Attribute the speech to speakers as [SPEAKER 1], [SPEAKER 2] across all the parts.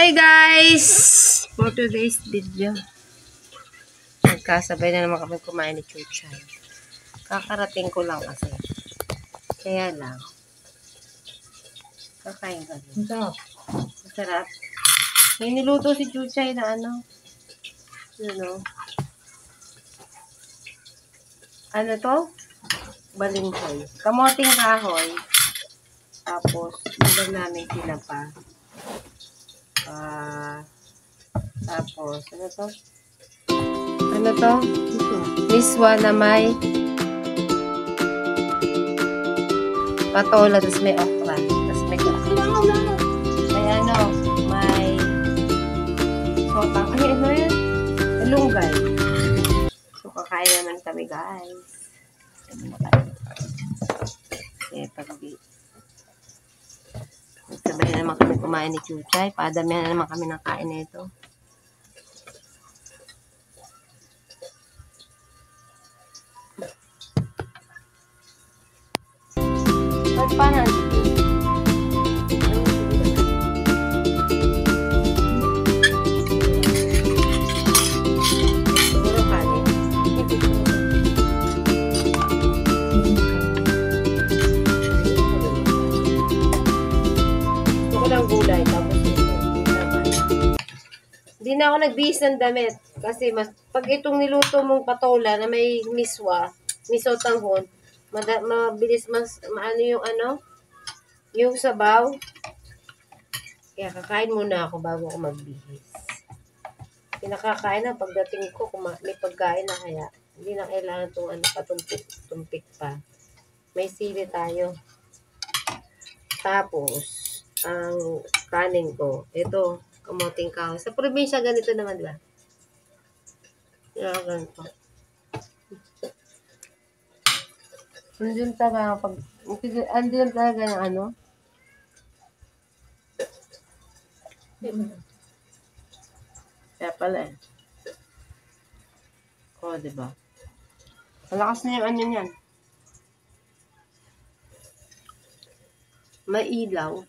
[SPEAKER 1] Hi guys! For today's video, nagkasabay na naman kami kumain ni Chuchay. Kakarating ko lang kasi. Kaya lang. Kakain kami. Masarap. May niluto si Chuchay na ano. Ano to? Balinghoy. Kamoting kahoy. Tapos, ilan namin tinapa. Tapos, ano to? Ano to? Miswa na may patola, tapos may okra. Tapos may sotang. Ay, ano yan? Lunggay. So, kakain naman kami, guys. Okay, sabay na naman kami kumain ni Chuchay. Padamihan na naman kami ng kain na ito. Ba't pa nandito? Puro kanin. Gusto ko ng gulay. Tapos hindi na ako nagbihis ng damit. Kasi pag itong niluto mong patola na may miswa, miso tanghon, mabilis maano yung sabaw. Kaya kakain muna ako bago ako magbihis. Pinakakain na pagdating ko, may pagkain na kaya. Hindi na kailangan itong patumpik pa. May sili tayo. Tapos, ang kanin ko, ito, kamoting kahoy. Sa probinsya, ganito naman, di ba? Ganito. Andun talaga ng ano? Kaya pala eh. O, diba? Malakas na yung ano niyan. May ilaw.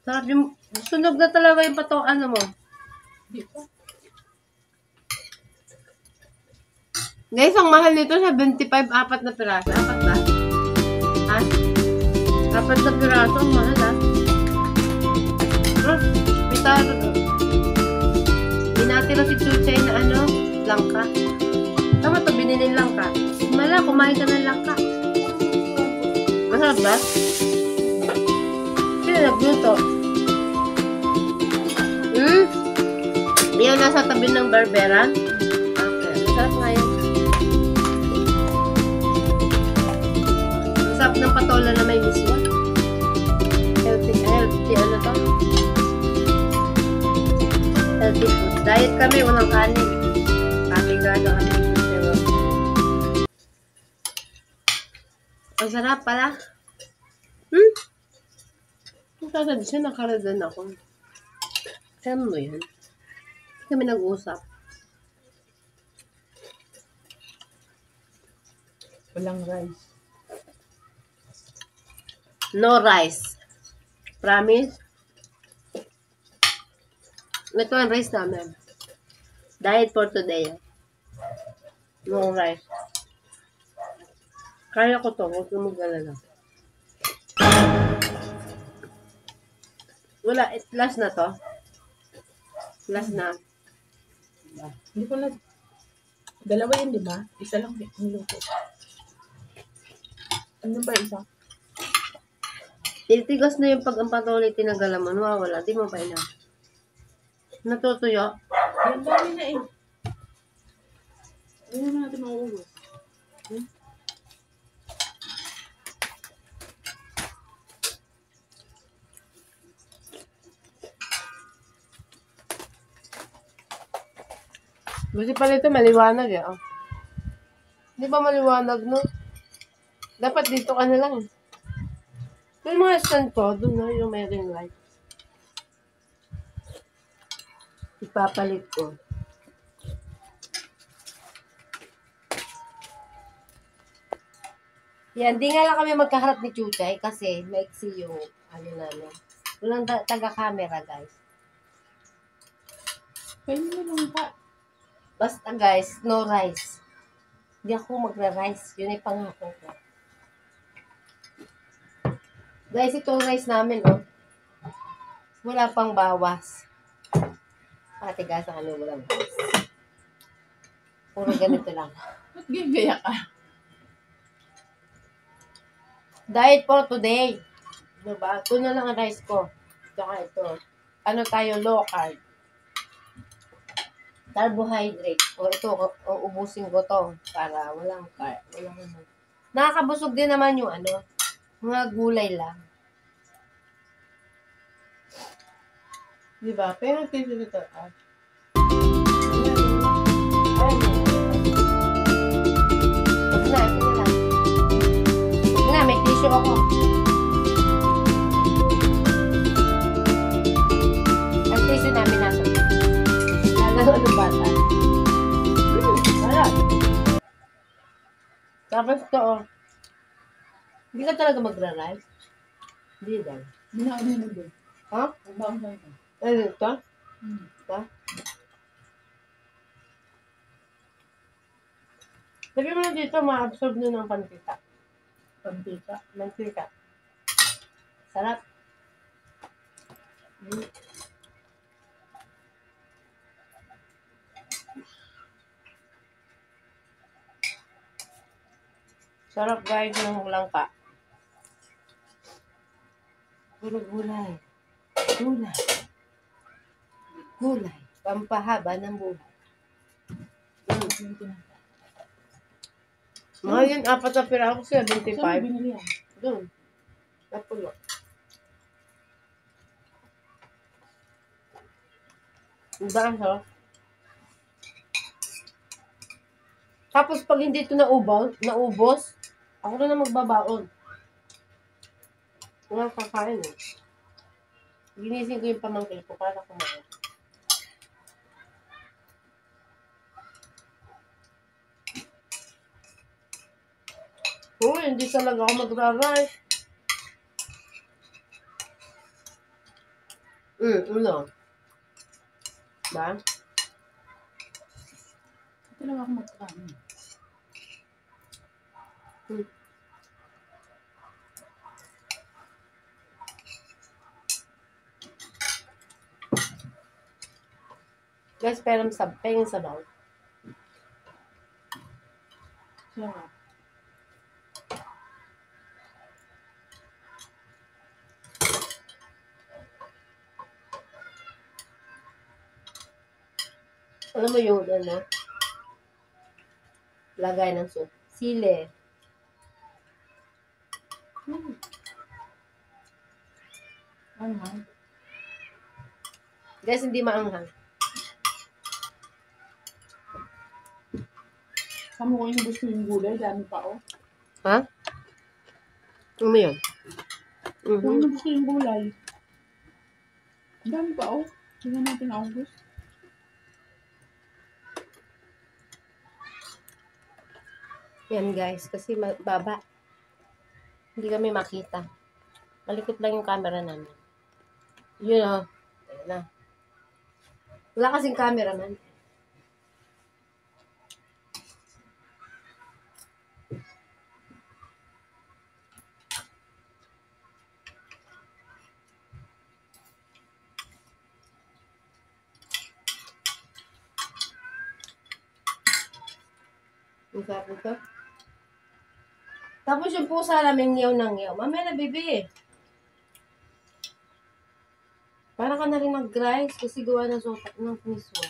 [SPEAKER 1] Sarap yung, sunog na talaga yung ano mo. Guys, ang mahal nito, 75, 4 na piraso. 4 ba? Ha? 4 na piraso, ang mahal ha? Pitado to. Binatira si Chuchay na langka. Tama to, binili langka. Mala, kumain ka ng langka. Masarap ba? Sino nagluto? Yan nasa tabi ng barbera. Okay, masarap nga yun. Masarap ng patola na may miswa. Healthy, ano to? Healthy food. Diet kami, walang kanin. Kapigado kami. Ang sarap pala. Ang sasabi siya, nakaradan ako. Kaya mo yan? Kami nag-usap.
[SPEAKER 2] Walang rice.
[SPEAKER 1] No rice. Promise? Ito ang rice namin. Diet for today. No rice. Kaya ko to. Huwag kang mag-alala. Wala. Last na to. Last na.
[SPEAKER 2] Hindi ko na... Dalawa yun, di ba? Isa lang niluto. Ano ba isa?
[SPEAKER 1] Titigas na yung pag ang patuloy tinagalan mo. Nawawala. Di mo pa ilang. Natutuyo.
[SPEAKER 2] Yan dami na eh. Ano naman natin mauubos?
[SPEAKER 1] Buti pala ito maliwanag eh. Oh. Di ba maliwanag no? Dapat dito ka na lang. Yung mga stand ko, doon na yung may ring light. Ipapalit ko. Yan, di nga lang kami magkaharap ni Chuchay kasi maiksi yung ano namin. Walang taga-camera, guys.
[SPEAKER 2] Pwede mo lang pa.
[SPEAKER 1] Basta, guys, no rice. Hindi ako magra-rice. Yun ay pangako ko. Guys, itong rice namin, oh. Wala pang bawas. Pati gas ang ano, walang bawas. Puro ganito lang.
[SPEAKER 2] Ba't gigaya ka?
[SPEAKER 1] Diet for today. Diba? Ito na lang ang rice ko. Tsaka ito. Ano tayo, low carb. Carbohydrate. O ito, ubusin ko to. Para walang carb. Walang ano. Nakakabusog din naman yung ano. Mga gulay lang. Diba? Pero ito dito. Ito na, may tissue ako. Ang tissue namin nasa. Lalo ng bata. Sarap. Tapos ito, oh. Hindi ka talaga magra-rice? Hindi daw.
[SPEAKER 2] Hindi na ako nilagay.
[SPEAKER 1] Ha?
[SPEAKER 2] Ang baon na ito.
[SPEAKER 1] Ano ito? Ito? Sabi mo na dito, ma-absorb nyo ng pantika.
[SPEAKER 2] Pantika.
[SPEAKER 1] Mantika. Sarap. Sarap guys ng langka. Puro gulay. Gulay. Gulay. Pampahaba ng buhay. Mahal yun, 4 na piraso,
[SPEAKER 2] Saan
[SPEAKER 1] 75.
[SPEAKER 2] mo binili yan?
[SPEAKER 1] Doon. Napulo. Diba ang sarap? Tapos pag hindi ito naubos, ako na magbabaon. Wala kakain eh. Ginising ko yung pamangkin ko para kumain. Uy, hindi talaga ako magra-rice. Ano? Ba?
[SPEAKER 2] Ito lang ako magkakain.
[SPEAKER 1] Guys, pero pengin sabaw.
[SPEAKER 2] Sarap.
[SPEAKER 1] Alam mo yung ano? Lagay ng soup. Sili.
[SPEAKER 2] Ano nga?
[SPEAKER 1] Guys, hindi maanghang.
[SPEAKER 2] Kamo ko yung gusto yung gulay, dami pa oh.
[SPEAKER 1] Ha? Ano yun?
[SPEAKER 2] Kung ano gusto yung gulay. Dami pa oh. Tingnan natin August.
[SPEAKER 1] Yan guys, kasi baba. Hindi kami makita. Malikot lang yung camera namin. Yun o. Ayan na. Wala kasing camera man. Ang sarap nito. Tapos yung pusa namin ngiyaw ng ngiyaw. Mamaya na, bibi. Para ka na rin nag-rice kasi gawa ng sotak ng miswa.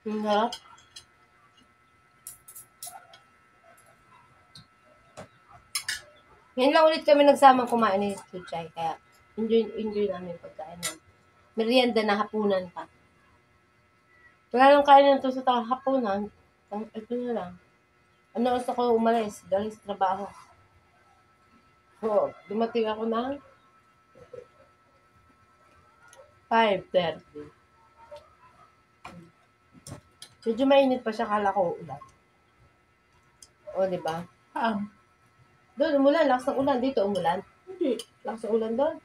[SPEAKER 1] Ang harap. Ngayon lang ulit kami nagsamang kumain ni Chuchay. Kaya enjoy namin pagkain namin. Merienda na hapunan pa. Wala nang kain to sa hapunan. Ito na lang. Ano oras ako umalis? Galing sa trabaho. So, dumating ako na 5:30. Medyo mainit pa siya, kala ko ulan. O, di ba? Doon, umulan. Lakas ng ulan. Dito, umulan.
[SPEAKER 2] Hindi.
[SPEAKER 1] Lakas ng ulan doon.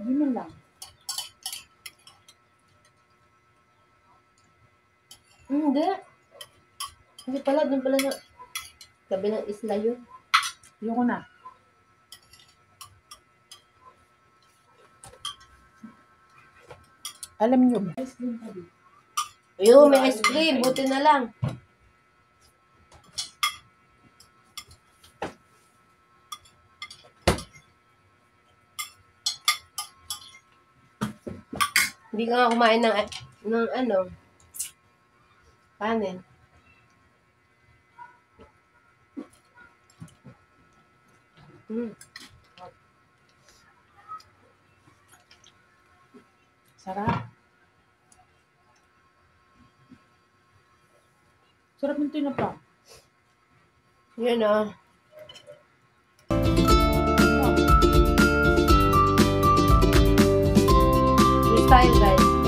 [SPEAKER 2] Hindi man lang.
[SPEAKER 1] Hindi. Hindi pala. Doon pala na. Sabi ng isla yun.
[SPEAKER 2] Ayoko na. Alam nyo ba? Ice cream pa dito.
[SPEAKER 1] Ayun, may ice cream. Buti na lang. Hindi ka nga kumain ng ano, kanin.
[SPEAKER 2] Sarap. Sarap ng tinapa.
[SPEAKER 1] Yun o. Cheers tayo guys.